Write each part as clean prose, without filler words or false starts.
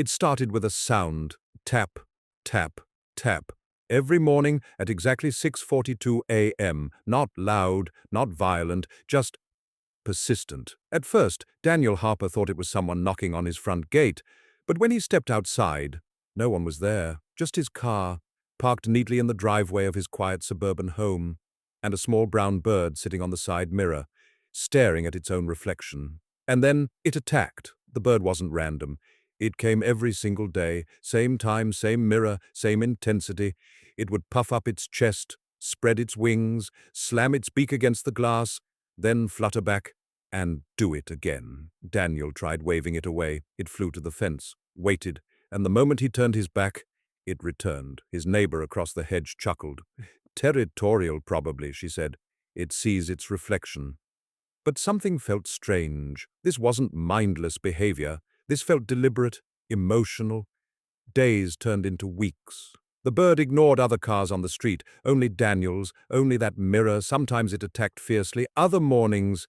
It started with a sound, tap, tap, tap. Every morning at exactly 6:42 a.m., not loud, not violent, just persistent. At first, Daniel Harper thought it was someone knocking on his front gate, but when he stepped outside, no one was there, just his car, parked neatly in the driveway of his quiet suburban home, and a small brown bird sitting on the side mirror, staring at its own reflection. And then it attacked. The bird wasn't random. It came every single day, same time, same mirror, same intensity. It would puff up its chest, spread its wings, slam its beak against the glass, then flutter back, and do it again. Daniel tried waving it away. It flew to the fence, waited, and the moment he turned his back, it returned. His neighbor across the hedge chuckled. Territorial, probably, she said. It sees its reflection. But something felt strange. This wasn't mindless behavior. This felt deliberate, emotional. Days turned into weeks. The bird ignored other cars on the street, only Daniel's, only that mirror. Sometimes it attacked fiercely. Other mornings,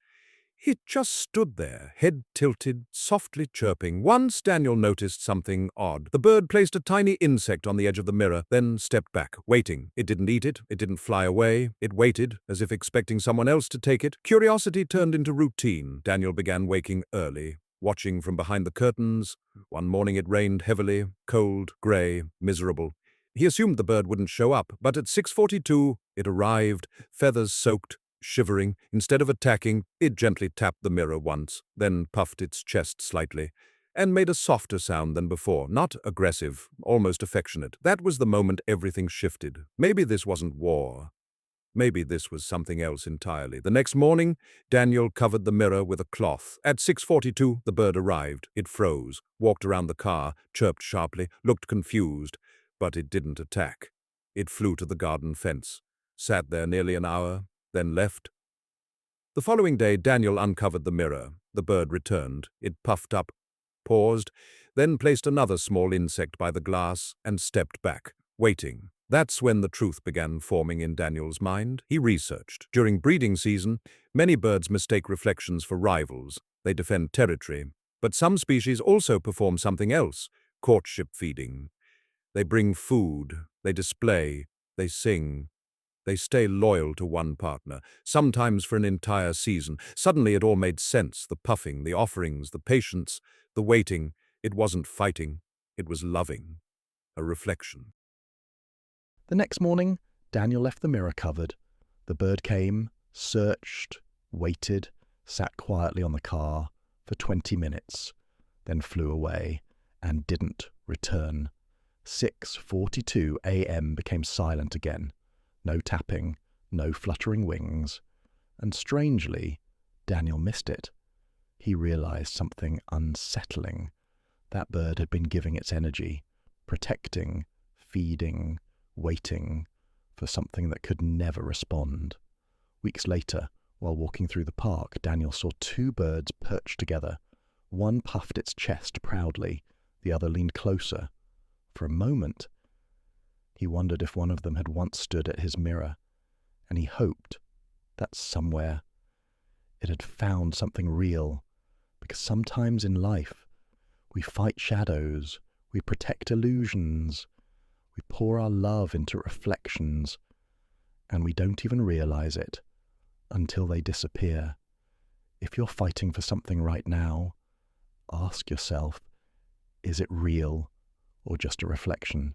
it just stood there, head tilted, softly chirping. Once Daniel noticed something odd. The bird placed a tiny insect on the edge of the mirror, then stepped back, waiting. It didn't eat it, it didn't fly away. It waited, as if expecting someone else to take it. Curiosity turned into routine. Daniel began waking early, watching from behind the curtains. One morning it rained heavily, cold, grey, miserable. He assumed the bird wouldn't show up, but at 6:42 it arrived, feathers soaked, shivering. Instead of attacking, it gently tapped the mirror once, then puffed its chest slightly, and made a softer sound than before, not aggressive, almost affectionate. That was the moment everything shifted. Maybe this wasn't war. Maybe this was something else entirely. The next morning, Daniel covered the mirror with a cloth. At 6:42, the bird arrived. It froze, walked around the car, chirped sharply, looked confused, but it didn't attack. It flew to the garden fence, sat there nearly an hour, then left. The following day, Daniel uncovered the mirror. The bird returned. It puffed up, paused, then placed another small insect by the glass and stepped back, waiting. That's when the truth began forming in Daniel's mind. He researched. During breeding season, many birds mistake reflections for rivals. They defend territory. But some species also perform something else, courtship feeding. They bring food, they display, they sing. They stay loyal to one partner, sometimes for an entire season. Suddenly it all made sense. The puffing, the offerings, the patience, the waiting. It wasn't fighting, it was loving. A reflection. The next morning, Daniel left the mirror covered. The bird came, searched, waited, sat quietly on the car for 20 minutes, then flew away and didn't return. 6:42 a.m. became silent again. No tapping, no fluttering wings. And strangely, Daniel missed it. He realized something unsettling. That bird had been giving its energy, protecting, feeding, waiting for something that could never respond. Weeks later, while walking through the park, Daniel saw two birds perched together. One puffed its chest proudly, the other leaned closer. For a moment, he wondered if one of them had once stood at his mirror, and he hoped that somewhere it had found something real, because sometimes in life we fight shadows, we protect illusions, we pour our love into reflections, and we don't even realize it until they disappear. If you're fighting for something right now, ask yourself, is it real or just a reflection?